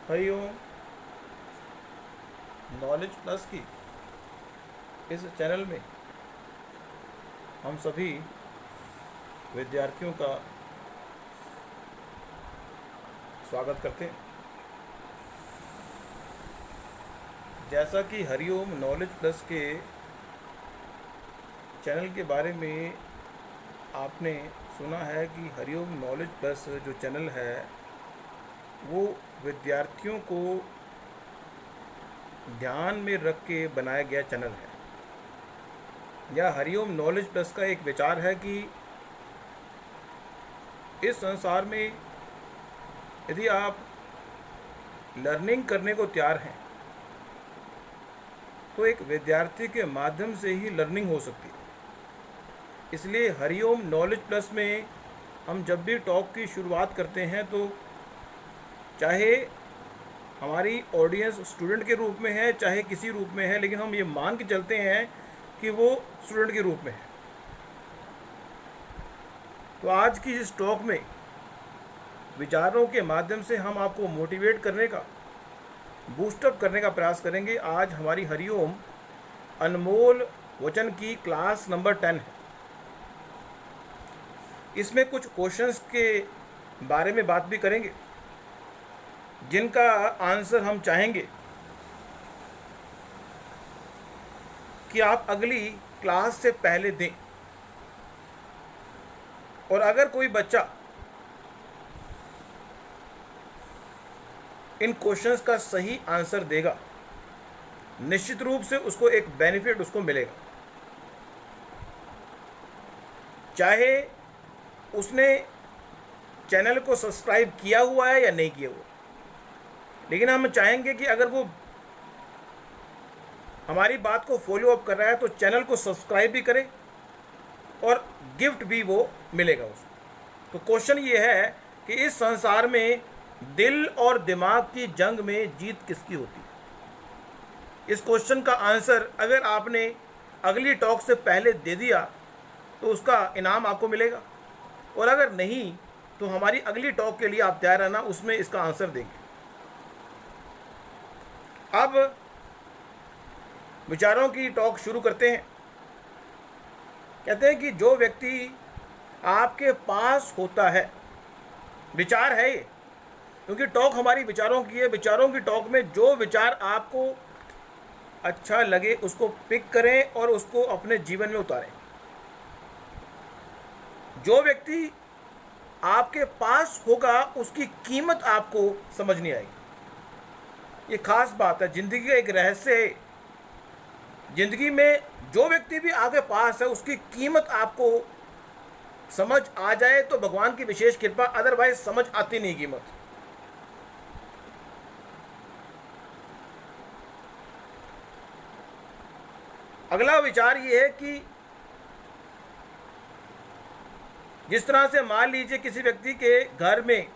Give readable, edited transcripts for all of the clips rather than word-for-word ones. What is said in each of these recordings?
Hariom. Knowledge plus की इस channel में हम सभी विद्यार्थियों का स्वागत करते हैं। जैसा कि हरिओम नॉलेज प्लस के चैनल के बारे में आपने सुना है कि हरिओम नॉलेज प्लस जो चैनल है वो विद्यार्थियों को ध्यान में रख के बनाया गया चैनल है। यह हरिओम नॉलेज प्लस का एक विचार है कि इस संसार में यदि आप लर्निंग करने को तैयार हैं तो एक विद्यार्थी के माध्यम से ही लर्निंग हो सकती है। इसलिए हरिओम नॉलेज प्लस में हम जब भी टॉक की शुरुआत करते हैं तो चाहे हमारी ऑडियंस स्टूडेंट के रूप में है चाहे किसी रूप में है, लेकिन हम ये मान के चलते हैं कि वो स्टूडेंट के रूप में है। तो आज की इस टॉक में विचारों के माध्यम से हम आपको मोटिवेट करने का, बूस्टअप करने का प्रयास करेंगे। आज हमारी हरिओम अनमोल वचन की क्लास नंबर 10 है। इसमें कुछ क्वेश्चंस के बारे में बात भी करेंगे जिनका आंसर हम चाहेंगे कि आप अगली क्लास से पहले दें। और अगर कोई बच्चा इन क्वेश्चंस का सही आंसर देगा, निश्चित रूप से उसको एक बेनिफिट उसको मिलेगा, चाहे उसने चैनल को सब्सक्राइब किया हुआ है या नहीं किया हुआ। लेकिन हम चाहेंगे कि अगर वो हमारी बात को फॉलो अप कर रहा है तो चैनल को सब्सक्राइब भी करे और गिफ्ट भी वो मिलेगा उसको। तो क्वेश्चन ये है कि इस संसार में दिल और दिमाग की जंग में जीत किसकी होती है। इस क्वेश्चन का आंसर अगर आपने अगली टॉक से पहले दे दिया तो उसका इनाम आपको मिलेगा, और अगर नहीं तो हमारी अगली टॉक के लिए आप तैयार रहना, उसमें इसका आंसर देंगे। अब विचारों की टॉक शुरू करते हैं। कहते हैं कि जो व्यक्ति आपके पास होता है, विचार है ये, क्योंकि टॉक हमारी विचारों की है। विचारों की टॉक में जो विचार आपको अच्छा लगे उसको पिक करें और उसको अपने जीवन में उतारें। जो व्यक्ति आपके पास होगा उसकी कीमत आपको समझ नहीं आएगी। ये खास बात है, जिंदगी का एक रहस्य है। जिंदगी में जो व्यक्ति भी आपके पास है उसकी कीमत आपको समझ आ जाए तो भगवान की विशेष कृपा, अदरवाइज समझ आती नहीं कीमत। अगला विचार ये है कि जिस तरह से मान लीजिए किसी व्यक्ति के घर में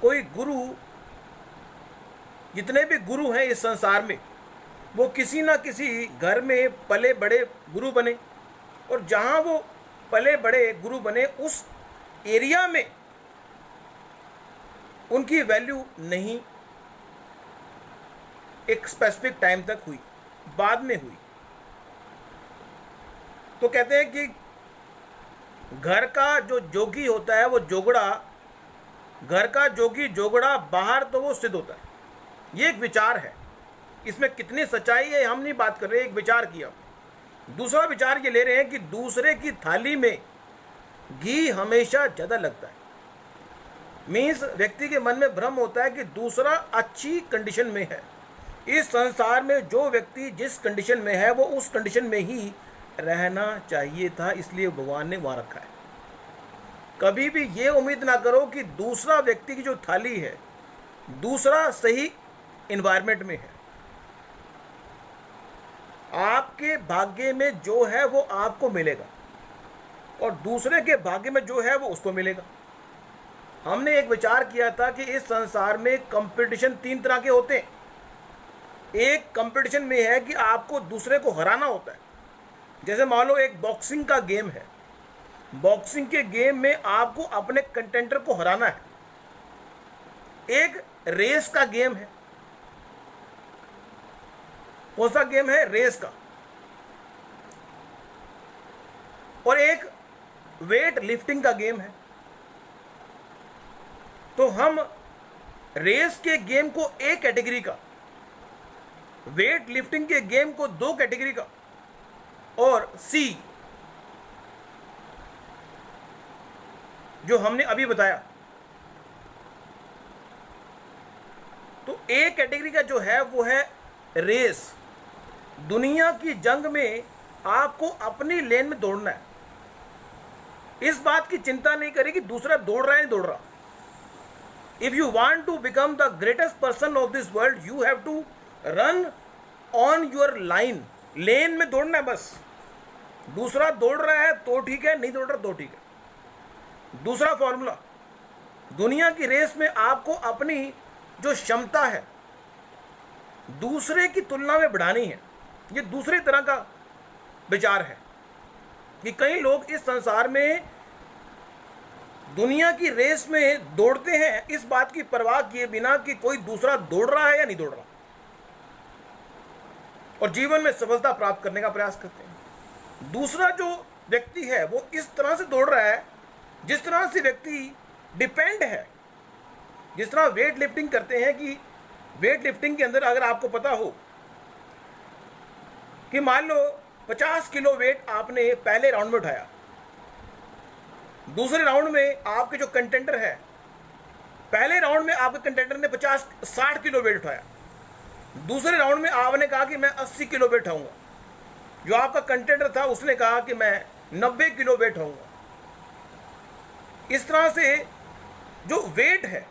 कोई गुरु, जितने भी गुरु हैं इस संसार में, वो किसी ना किसी घर में पले बड़े गुरु बने, और जहाँ वो पले बड़े गुरु बने उस एरिया में उनकी वैल्यू नहीं एक स्पेसिफिक टाइम तक हुई, बाद में हुई। तो कहते हैं कि घर का जो जोगी होता है वो जोगड़ा, घर का जोगी जोगड़ा बाहर तो वो सिद्ध होता है। ये एक विचार है, इसमें कितनी सच्चाई है हम नहीं बात कर रहे, एक विचार किया। दूसरा विचार ये ले रहे हैं कि दूसरे की थाली में घी हमेशा ज़्यादा लगता है। मीन्स व्यक्ति के मन में भ्रम होता है कि दूसरा अच्छी कंडीशन में है। इस संसार में जो व्यक्ति जिस कंडीशन में है वो उस कंडीशन में ही रहना चाहिए था, इसलिए भगवान ने वहाँ रखा है। कभी भी ये उम्मीद ना करो कि दूसरा व्यक्ति की जो थाली है, दूसरा सही इन्वायरमेंट में है। आपके भाग्य में जो है वो आपको मिलेगा और दूसरे के भाग्य में जो है वो उसको मिलेगा। हमने एक विचार किया था कि इस संसार में कंपटीशन 3 तरह के होते हैं। एक कंपटीशन में है कि आपको दूसरे को हराना होता है। जैसे मान लो एक बॉक्सिंग का गेम है, बॉक्सिंग के गेम में आपको अपने कंटेंटर को हराना है। एक रेस का गेम है। कौन सा गेम है? रेस का। और एक वेट लिफ्टिंग का गेम है। तो हम रेस के गेम को एक कैटेगरी का, वेट लिफ्टिंग के गेम को दो कैटेगरी का, और सी जो हमने अभी बताया, तो ए कैटेगरी का जो है वो है रेस। दुनिया की जंग में आपको अपनी लेन में दौड़ना है। इस बात की चिंता नहीं करें कि दूसरा दौड़ रहा है नहीं दौड़ रहा। If you want to become the greatest person of this world, you have to run on your line. Lane में दौड़ना है बस। दूसरा दौड़ रहा है तो ठीक है, नहीं दौड़ रहा तो ठीक है। दूसरा फॉर्मूला, दुनिया की रेस में आपको अपनी जो क्षमता है दूसरे की तुलना में बढ़ानी है। ये दूसरी तरह का विचार है कि कई लोग इस संसार में दुनिया की रेस में दौड़ते हैं इस बात की परवाह किए बिना कि कोई दूसरा दौड़ रहा है या नहीं दौड़ रहा, और जीवन में सफलता प्राप्त करने का प्रयास करते हैं। दूसरा जो व्यक्ति है वो इस तरह से दौड़ रहा है जिस तरह से व्यक्ति डिपेंड है। जिस तरह वेट लिफ्टिंग करते हैं कि वेट लिफ्टिंग के अंदर अगर आपको पता हो कि मान लो 50 किलो वेट आपने पहले राउंड में उठाया, दूसरे राउंड में आपके जो कंटेंडर है, पहले राउंड में आपके कंटेंडर ने 60 किलो वेट उठाया, दूसरे राउंड में आपने कहा कि मैं 80 किलो वेट उठाऊंगा, जो आपका कंटेंडर था उसने कहा कि मैं 90 किलो वेट उठाऊंगा। इस तरह से जो वेट है,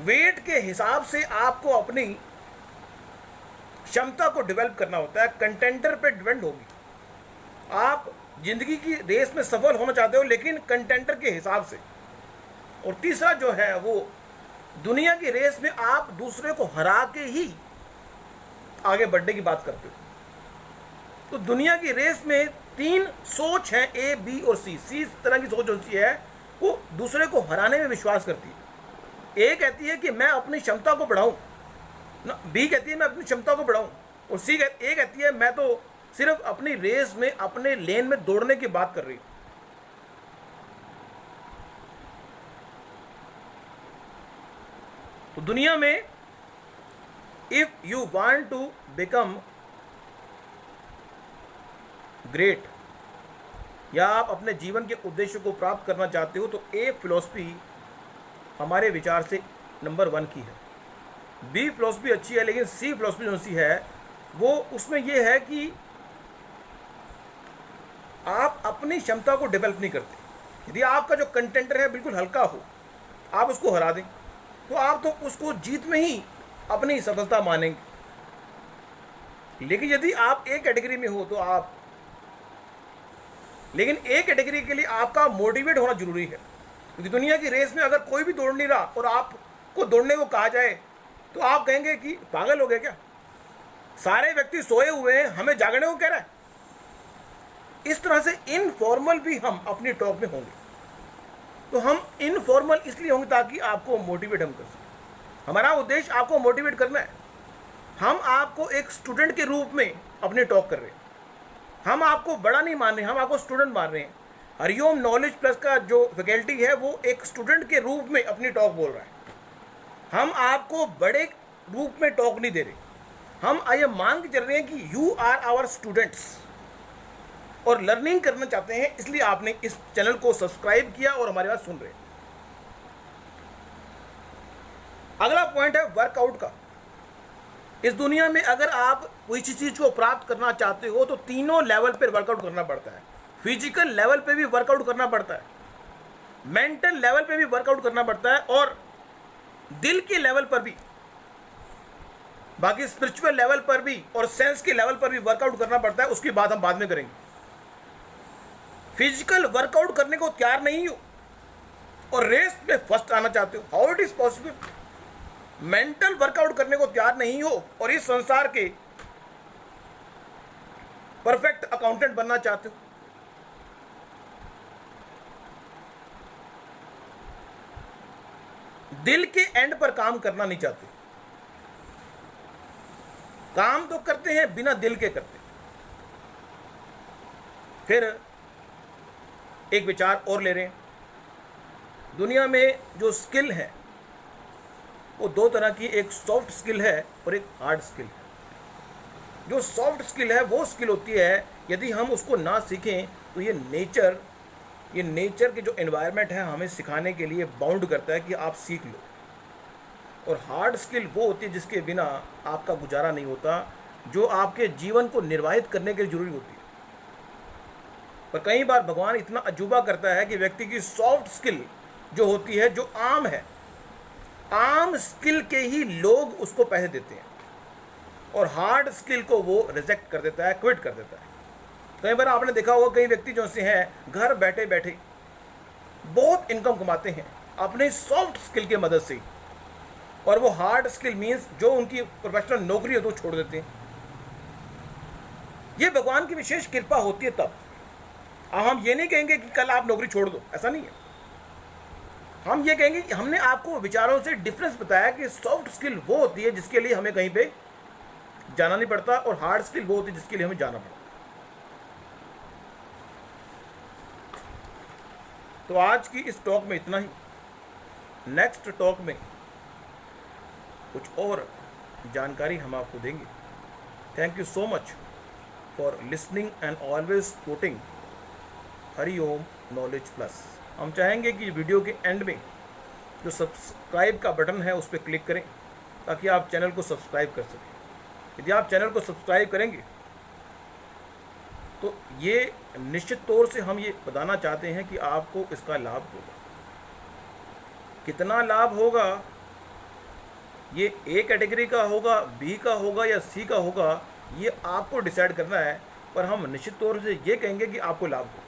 वेट के हिसाब से आपको अपनी क्षमता को डेवलप करना होता है। कंटेंडर पे डिपेंड होगी। आप जिंदगी की रेस में सफल होना चाहते हो लेकिन कंटेंडर के हिसाब से। और तीसरा जो है वो दुनिया की रेस में आप दूसरे को हरा के ही आगे बढ़ने की बात करते हो। तो दुनिया की रेस में 3 सोच है, ए, बी और सी। सी इस तरह की सोच होती है वो दूसरे को हराने में विश्वास करती है। ए कहती है कि मैं अपनी क्षमता को बढ़ाऊं, बी कहती है मैं अपनी क्षमता को बढ़ाऊं, और सी ए कहती है मैं तो सिर्फ अपनी रेस में अपने लेन में दौड़ने की बात कर रही हूं। तो दुनिया में if you want to become great, या आप अपने जीवन के उद्देश्य को प्राप्त करना चाहते हो, तो ए फिलॉसफी हमारे विचार से नंबर 1 की है। बी फिलॉसफी अच्छी है लेकिन सी फिलॉसफी जो सी है वो उसमें ये है कि आप अपनी क्षमता को डेवलप नहीं करते। यदि आपका जो कंटेंडर है बिल्कुल हल्का हो, आप उसको हरा दें तो आप तो उसको जीत में ही अपनी सफलता मानेंगे। लेकिन यदि आप एक कैटेगरी में हो तो आप, लेकिन एक कैटेगरी के लिए आपका मोटिवेट होना जरूरी है। क्योंकि दुनिया की रेस में अगर कोई भी दौड़ नहीं रहा और आपको दौड़ने को कहा जाए तो आप कहेंगे कि पागल हो गए क्या, सारे व्यक्ति सोए हुए हैं, हमें जागने को कह रहा है। इस तरह से इनफॉर्मल भी हम अपनी टॉक में होंगे। तो हम इनफॉर्मल इसलिए होंगे ताकि आपको मोटिवेट हम कर सकें। हमारा उद्देश्य आपको मोटिवेट करना है। हम आपको एक स्टूडेंट के रूप में अपनी टॉक कर रहे हैं। हम आपको बड़ा नहीं मान रहे, हम आपको स्टूडेंट मान रहे हैं। हरिओम नॉलेज प्लस का जो फैकल्टी है वो एक स्टूडेंट के रूप में अपनी टॉक बोल रहा है। हम आपको बड़े रूप में टॉक नहीं दे रहे। हम ये मान के चल रहे हैं कि यू आर आवर स्टूडेंट्स और लर्निंग करना चाहते हैं, इसलिए आपने इस चैनल को सब्सक्राइब किया और हमारी बात सुन रहे हैं। अगला पॉइंट है वर्कआउट का। इस दुनिया में अगर आप कोई चीज को प्राप्त करना चाहते हो तो तीनों लेवल पर वर्कआउट करना पड़ता है। फिजिकल लेवल पे भी वर्कआउट करना पड़ता है, मेंटल लेवल पे भी वर्कआउट करना पड़ता है, और दिल के लेवल पर भी, बाकी स्पिरिचुअल लेवल पर भी और सेंस के लेवल पर भी वर्कआउट करना पड़ता है। उसकी बात हम बाद में करेंगे। फिजिकल वर्कआउट करने को तैयार नहीं हो और रेस में फर्स्ट आना चाहते हो, how it is possible. Mental workout करने को तैयार नहीं हो और इस संसार के परफेक्ट अकाउंटेंट बनना चाहते हो। दिल के एंड पर काम करना नहीं चाहते। काम तो करते हैं, बिना दिल के करते। फिर एक विचार और ले रहे हैं, दुनिया में जो स्किल है वो दो तरह की, एक सॉफ्ट स्किल है और एक हार्ड स्किल है। जो सॉफ्ट स्किल है वो स्किल होती है, यदि हम उसको ना सीखें तो ये नेचर के जो एनवायरनमेंट है हमें सिखाने के लिए बाउंड करता है कि आप सीख लो। और हार्ड स्किल वो होती है जिसके बिना आपका गुजारा नहीं होता, जो आपके जीवन को निर्वाहित करने के लिए जरूरी होती है। पर कई बार भगवान इतना अजूबा करता है कि व्यक्ति की सॉफ्ट स्किल जो होती है, जो आम है, आम स्किल के ही लोग उसको पैसे देते हैं और हार्ड स्किल को वो रिजेक्ट कर देता है, क्विट कर देता है। कई बार आपने देखा होगा कई व्यक्ति जो से हैं घर बैठे बैठे बहुत इनकम कमाते हैं अपने सॉफ्ट स्किल की मदद से, और वो हार्ड स्किल मीन्स जो उनकी प्रोफेशनल नौकरी है तो छोड़ देते हैं। ये भगवान की विशेष कृपा होती है तब। हम ये नहीं कहेंगे कि कल आप नौकरी छोड़ दो, ऐसा नहीं है। हम ये कहेंगे कि हमने आपको विचारों से डिफरेंस बताया कि सॉफ्ट स्किल वो होती है जिसके लिए हमें कहीं पे जाना नहीं पड़ता, और हार्ड स्किल वो होती है जिसके लिए हमें जाना पड़ता। तो आज की इस टॉक में इतना ही। नेक्स्ट टॉक में कुछ और जानकारी हम आपको देंगे। Thank you so much for listening and always supporting Hariom knowledge plus. हम चाहेंगे कि वीडियो के एंड में जो सब्सक्राइब का बटन है उस पर क्लिक करें ताकि आप चैनल को सब्सक्राइब कर सकें। यदि आप चैनल को सब्सक्राइब करेंगे तो ये निश्चित तौर से हम ये बताना चाहते हैं कि आपको इसका लाभ होगा। कितना लाभ होगा, ये ए कैटेगरी का होगा, बी का होगा या सी का होगा, ये आपको डिसाइड करना है। पर हम निश्चित तौर से ये कहेंगे कि आपको लाभ हो,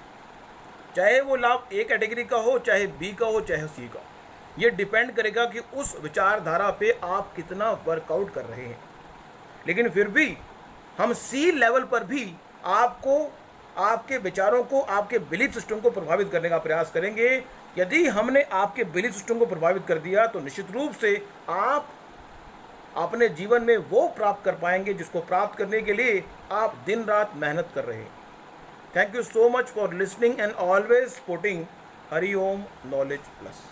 चाहे वो लाभ ए कैटेगरी का हो, चाहे बी का हो, चाहे सी का। ये डिपेंड करेगा कि उस विचारधारा पे आप कितना वर्कआउट कर रहे हैं। लेकिन फिर भी हम सी लेवल पर भी आपको, आपके विचारों को, आपके बिलीफ सिस्टम को प्रभावित करने का प्रयास करेंगे। यदि हमने आपके बिलीफ सिस्टम को प्रभावित कर दिया तो निश्चित रूप से आप अपने जीवन में वो प्राप्त कर पाएंगे जिसको प्राप्त करने के लिए आप दिन रात मेहनत कर रहे हैं। Thank you so much for listening and always supporting Hariom knowledge plus.